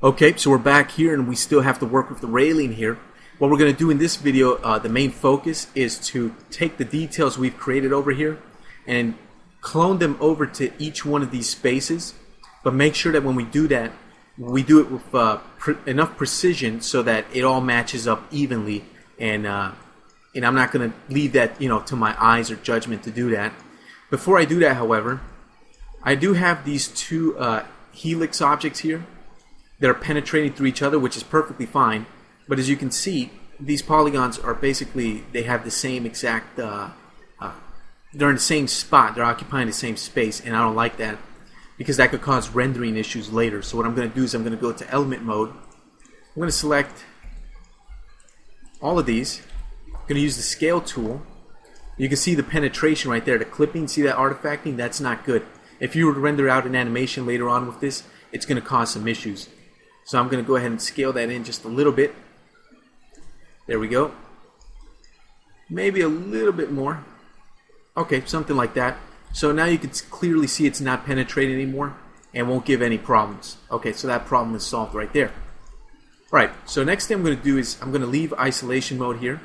Okay, so we're back here and we still have to work with the railing here. What we're going to do in this video, the main focus is to take the details we've created over here and clone them over to each one of these spaces, but make sure that when we do that, we do it with enough precision so that it all matches up evenly, and I'm not going to leave that to my eyes or judgment to do that. Before I do that, however, I do have these two helix objects here that are penetrating through each other, which is perfectly fine. But as you can see, these polygons are basically, they have the same exact, they're in the same spot, they're occupying the same space, and I don't like that because that could cause rendering issues later. So what I'm going to do is I'm going to go to element mode. I'm going to select all of these. I'm going to use the scale tool. You can see the penetration right there, the clipping, see that artifacting? That's not good. If you were to render out an animation later on with this, it's going to cause some issues. So I'm going to go ahead and scale that in just a little bit. There we go. Maybe a little bit more. Okay, something like that. So now you can clearly see it's not penetrating anymore and won't give any problems. Okay, so that problem is solved right there. Alright, so next thing I'm going to do is I'm going to leave isolation mode here.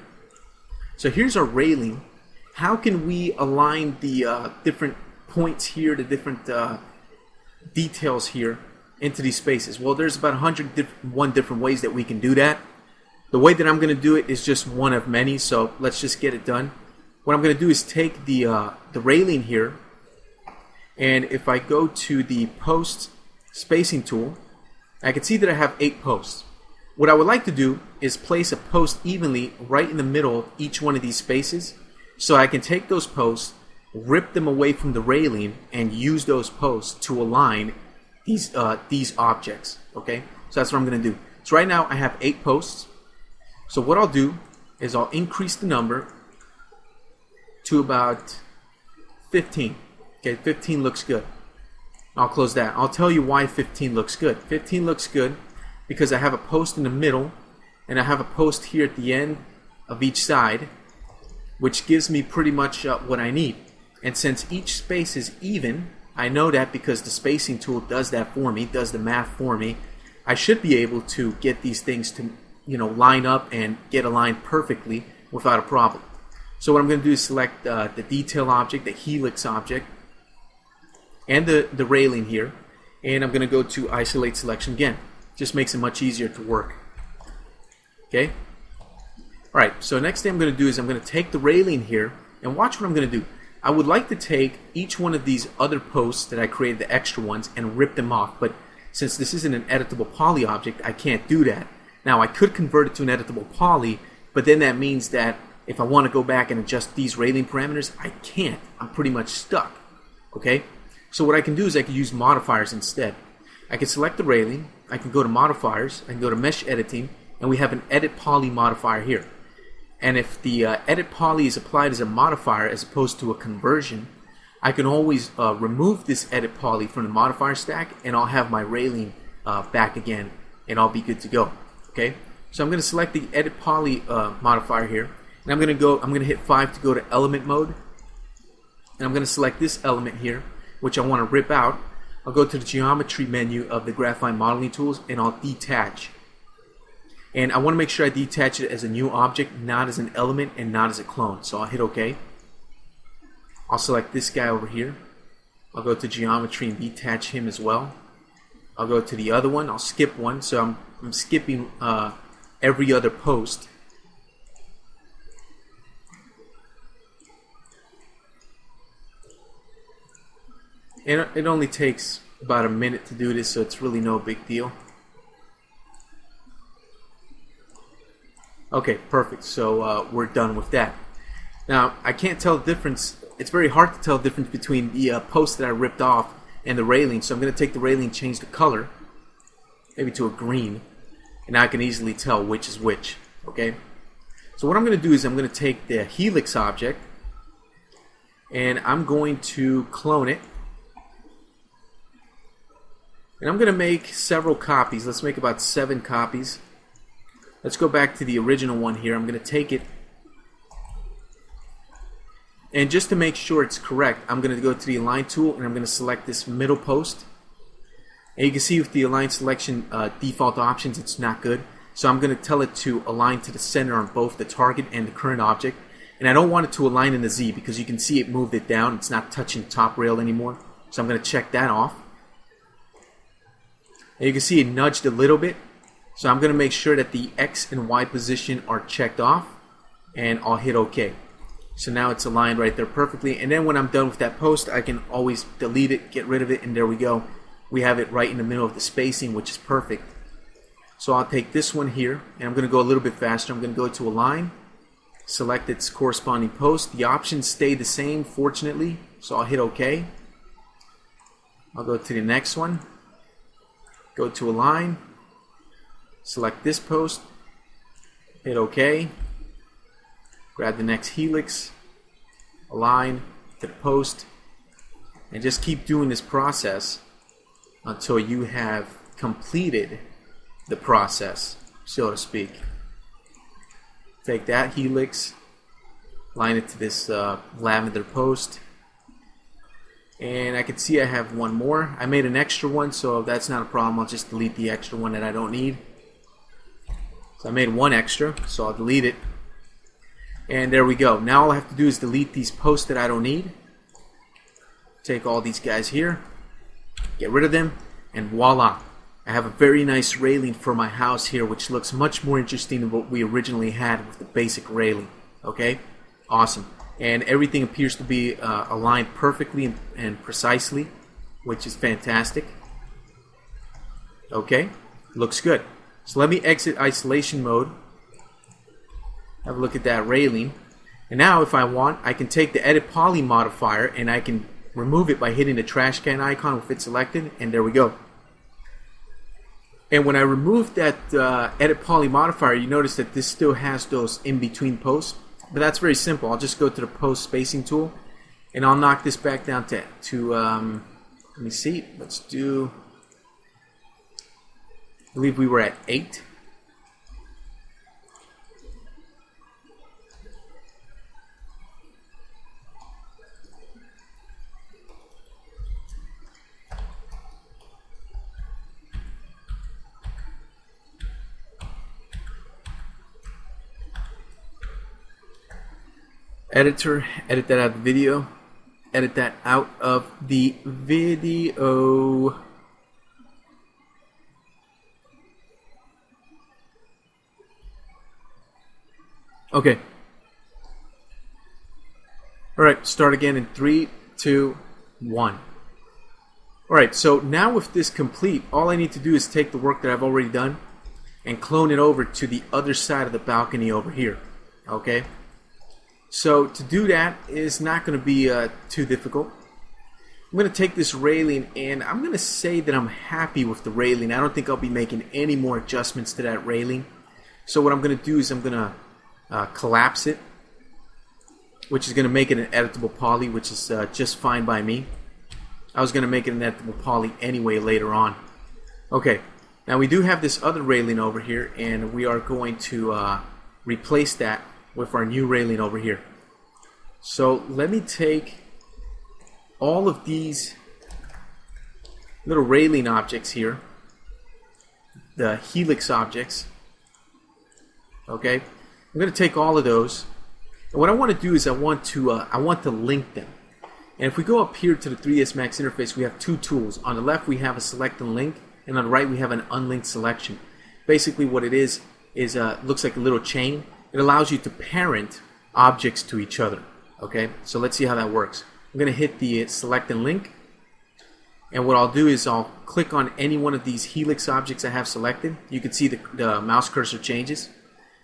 So here's our railing. How can we align the different points here, the different details here into these spaces? Well, there's about 101 different ways that we can do that. The way that I'm going to do it is just one of many, so let's just get it done. What I'm going to do is take the railing here, and if I go to the post spacing tool, I can see that I have 8 posts. What I would like to do is place a post evenly right in the middle of each one of these spaces, so I can take those posts, rip them away from the railing, and use those posts to align these objects. Okay, so that's what I'm going to do. So right now I have 8 posts. So what I'll do is I'll increase the number to about 15. Okay, 15 looks good. I'll close that. I'll tell you why 15 looks good. 15 looks good because I have a post in the middle and I have a post here at the end of each side, which gives me pretty much what I need. And since each space is even, I know that because the spacing tool does that for me, does the math for me. I should be able to get these things to line up and get aligned perfectly without a problem. So what I'm going to do is select the detail object, the helix object, and the railing here, and I'm going to go to isolate selection again. Just makes it much easier to work. Okay? Alright, so next thing I'm going to do is I'm going to take the railing here, and watch what I'm going to do. I would like to take each one of these other posts that I created, the extra ones, and rip them off, but since this isn't an editable poly object, I can't do that. Now I could convert it to an editable poly, but then that means that if I want to go back and adjust these railing parameters, I can't. I'm pretty much stuck. Okay? So what I can do is I can use modifiers instead. I can select the railing, I can go to modifiers, I can go to mesh editing, and we have an edit poly modifier here. And if the edit poly is applied as a modifier as opposed to a conversion, I can always remove this edit poly from the modifier stack, and I'll have my railing back again, and I'll be good to go. Okay, so I'm going to select the edit poly modifier here, and I'm going to hit 5 to go to element mode, and I'm going to select this element here, which I want to rip out. I'll go to the geometry menu of the graphite modeling tools, and I'll detach. And I want to make sure I detach it as a new object, not as an element and not as a clone. So I'll hit OK. I'll select this guy over here. I'll go to geometry and detach him as well. I'll go to the other one. I'll skip one. So I'm skipping every other post. And it only takes about a minute to do this, so it's really no big deal. Okay, perfect. So we're done with that. Now, I can't tell the difference. It's very hard to tell the difference between the post that I ripped off and the railing. So I'm going to take the railing, change the color, maybe to a green, and now I can easily tell which is which. Okay. So what I'm going to do is I'm going to take the helix object, and I'm going to clone it. And I'm going to make several copies. Let's make about 7 copies. Let's go back to the original one here. I'm going to take it, and just to make sure it's correct, I'm going to go to the align tool, and I'm going to select this middle post. And you can see with the align selection default options, it's not good. So I'm going to tell it to align to the center on both the target and the current object. And I don't want it to align in the Z because you can see it moved it down. It's not touching the top rail anymore. So I'm going to check that off. And you can see it nudged a little bit. So I'm going to make sure that the X and Y position are checked off. And I'll hit OK. So now it's aligned right there perfectly. And then when I'm done with that post, I can always delete it, get rid of it, and there we go. We have it right in the middle of the spacing, which is perfect. So I'll take this one here, and I'm going to go a little bit faster. I'm going to go to Align, select its corresponding post. The options stay the same, fortunately, so I'll hit OK. I'll go to the next one, go to Align, select this post, hit OK, grab the next helix, align to the post, and just keep doing this process until you have completed the process, so to speak. Take that helix, line it to this lavender post, and I can see I have one more. I made an extra one, so that's not a problem. I'll just delete the extra one that I don't need. So I made one extra, so I'll delete it. And there we go. Now all I have to do is delete these posts that I don't need. Take all these guys here, get rid of them, and voila. I have a very nice railing for my house here, which looks much more interesting than what we originally had with the basic railing. Okay? Awesome. And everything appears to be aligned perfectly and precisely, which is fantastic. Okay? Looks good. So let me exit isolation mode. Have a look at that railing. And now if I want, I can take the Edit Poly modifier and I can remove it by hitting the trash can icon with it selected, and there we go. And when I remove that Edit Poly modifier, you notice that this still has those in-between posts. But that's very simple. I'll just go to the post spacing tool, and I'll knock this back down to let me see. Let's do, I believe we were at 8. Editor, edit that out of the video. Edit that out of the video. Okay. Alright, start again in 3, 2, 1. Alright, so now with this complete, all I need to do is take the work that I've already done and clone it over to the other side of the balcony over here. Okay? So to do that is not going to be too difficult. I'm going to take this railing and I'm going to say that I'm happy with the railing. I don't think I'll be making any more adjustments to that railing. So what I'm going to do is I'm going to collapse it, which is going to make it an editable poly, which is just fine by me. I was going to make it an editable poly anyway later on. Okay, now we do have this other railing over here, and we are going to replace that with our new railing over here. So let me take all of these little railing objects here, the helix objects. Okay, I'm going to take all of those, and what I want to do is I want to link them. And if we go up here to the 3ds Max interface, we have two tools. On the left we have a select and link, and on the right we have an unlinked selection. Basically what it is looks like a little chain. It allows you to parent objects to each other. Okay, so let's see how that works. I'm going to hit the select and link, and what I'll do is I'll click on any one of these helix objects I have selected. You can see the mouse cursor changes.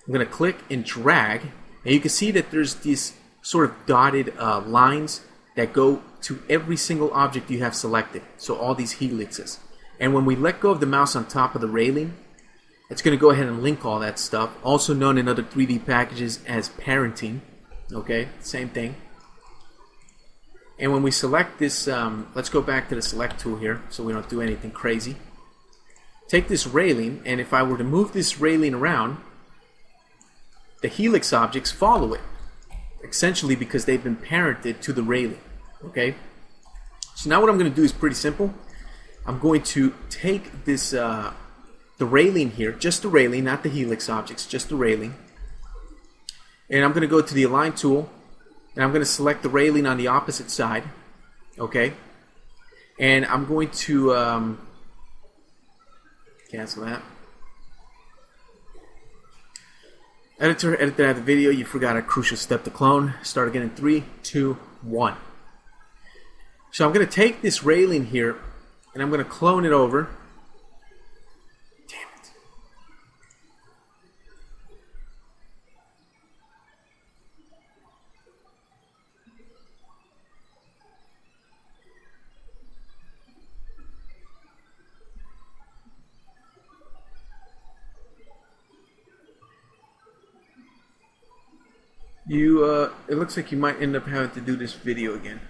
I'm going to click and drag, and you can see that there's these sort of dotted lines that go to every single object you have selected. So all these helixes. And when we let go of the mouse on top of the railing, it's going to go ahead and link all that stuff, also known in other 3D packages as parenting. Okay, same thing. And when we select this, let's go back to the select tool here so we don't do anything crazy. Take this railing, and if I were to move this railing around, the helix objects follow it, essentially because they've been parented to the railing. Okay, so now what I'm going to do is pretty simple. I'm going to take this the railing here, just the railing, not the helix objects, just the railing. And I'm going to go to the Align tool, and I'm going to select the railing on the opposite side. Okay? And I'm going to cancel that. Editor, edit that out of the video. You forgot a crucial step to clone. Start again in 3, 2, 1. So I'm going to take this railing here, and I'm going to clone it over. Damn it. It looks like you might end up having to do this video again.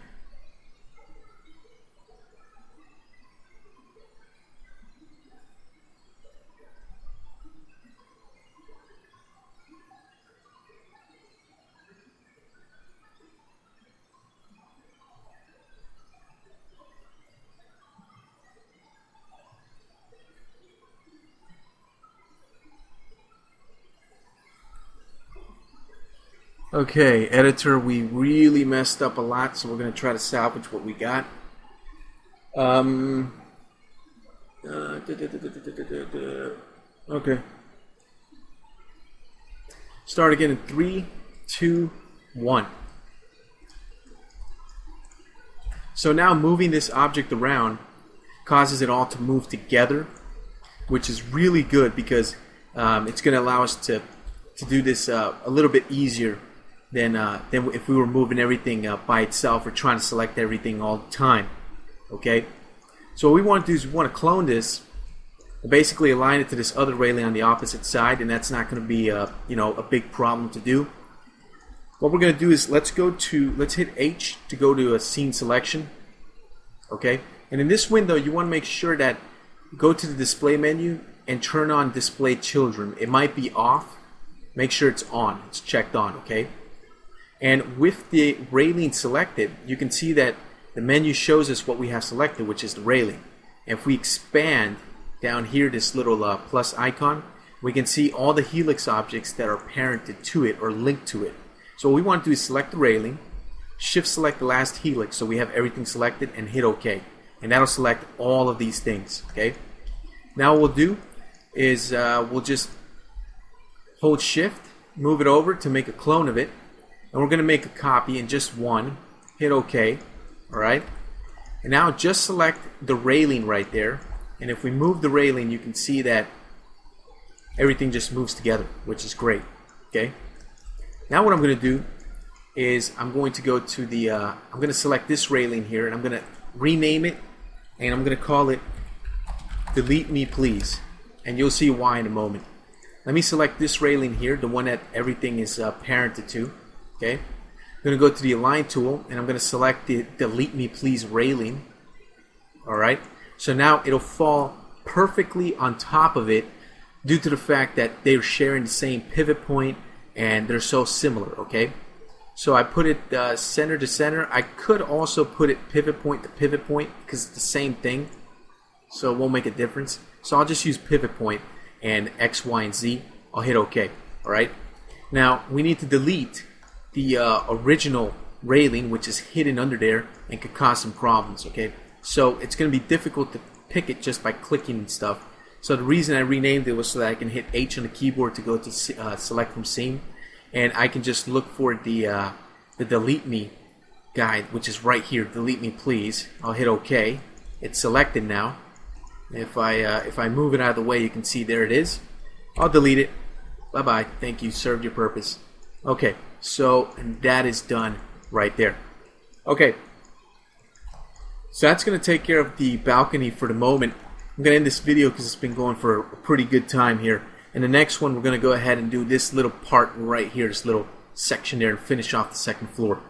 Okay, editor, we really messed up a lot, so we're going to try to salvage what we got. Okay. Start again in 3, 2, 1. So now moving this object around causes it all to move together, which is really good because it's going to allow us to do this a little bit easier than if we were moving everything by itself or trying to select everything all the time. Okay, so what we want to do is we want to clone this, basically align it to this other railing on the opposite side, and that's not going to be a big problem to do. What we're going to do is let's hit H to go to a scene selection. Okay, and in this window you want to make sure that you go to the display menu and turn on display children. It might be off. Make sure it's on. It's checked on. Okay. And with the railing selected, you can see that the menu shows us what we have selected, which is the railing. And if we expand down here this little plus icon, we can see all the helix objects that are parented to it or linked to it. So what we want to do is select the railing, shift select the last helix so we have everything selected, and hit OK. And that'll select all of these things. Okay. Now what we'll do is we'll just hold shift, move it over to make a clone of it. And we're going to make a copy in just one. Hit OK. Alright. And now just select the railing right there. And if we move the railing, you can see that everything just moves together, which is great. Okay. Now what I'm going to do is I'm going to go to the I'm going to select this railing here, and I'm going to rename it, and I'm going to call it Delete Me Please. And you'll see why in a moment. Let me select this railing here, the one that everything is parented to. Okay, I'm going to go to the Align tool, and I'm going to select the Delete Me Please railing. Alright, so now it'll fall perfectly on top of it due to the fact that they're sharing the same pivot point and they're so similar. Okay, so I put it center to center. I could also put it pivot point to pivot point because it's the same thing, so it won't make a difference. So I'll just use pivot point and X, Y, and Z. I'll hit OK. Alright, now we need to delete the original railing, which is hidden under there and could cause some problems. Okay, so it's going to be difficult to pick it just by clicking and stuff. So the reason I renamed it was so that I can hit H on the keyboard to go to select from scene, and I can just look for the Delete Me guide, which is right here. Delete Me Please. I'll hit OK. It's selected now. If I move it out of the way, you can see there it is. I'll delete it. Bye bye. Thank you. Served your purpose. Okay. So, and that is done right there. Okay, so that's going to take care of the balcony for the moment. I'm going to end this video because it's been going for a pretty good time here. In the next one, we're going to go ahead and do this little part right here, this little section there, and finish off the second floor.